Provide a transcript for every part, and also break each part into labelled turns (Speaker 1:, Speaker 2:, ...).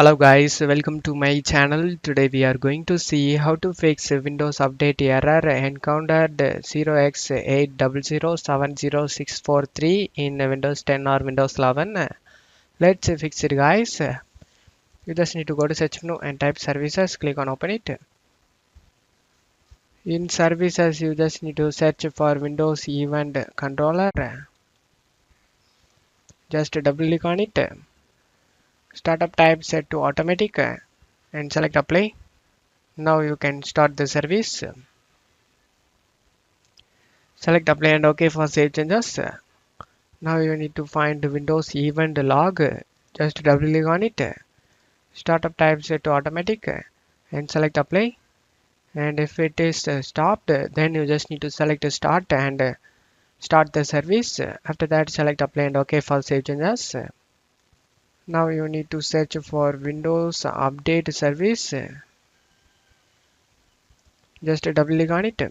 Speaker 1: Hello guys, welcome to my channel. Today we are going to see how to fix Windows Update error encountered 0x80070643 in Windows 10 or Windows 11. Let's fix it guys. You just need to go to search menu and type services, click on open it. In services you just need to search for Windows Event Controller. Just double click on it. Startup type set to automatic and select apply. Now you can start the service. Select apply and OK for save changes. Now you need to find the Windows event log. Just double click on it. Startup type set to automatic and select apply. And if it is stopped, then you just need to select start and start the service. After that, select apply and OK for save changes. Now you need to search for Windows Update service. Just double click on it.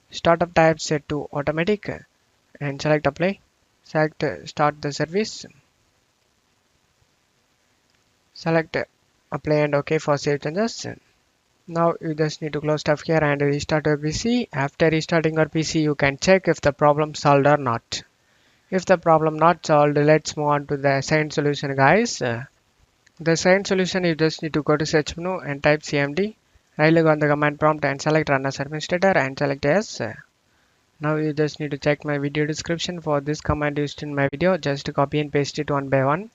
Speaker 1: Startup type set to automatic and select apply. Select start the service. Select apply and OK for save changes. Now you just need to close stuff here and restart your PC. After restarting your PC, you can check if the problem solved or not. If the problem not solved, let's move on to the second solution guys. The second solution, you just need to go to search menu and type cmd. Right click on the command prompt and select run as administrator and select yes. Now you just need to check my video description for this command used in my video. Just copy and paste it one by one.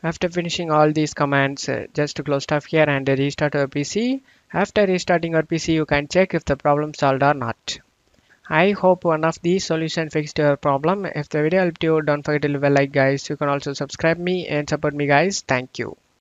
Speaker 1: After finishing all these commands, just to close stuff here and restart your PC. After restarting your PC, you can check if the problem solved or not. I hope one of these solutions fixed your problem. If the video helped you, don't forget to leave a like guys. You can also subscribe me and support me guys. Thank you.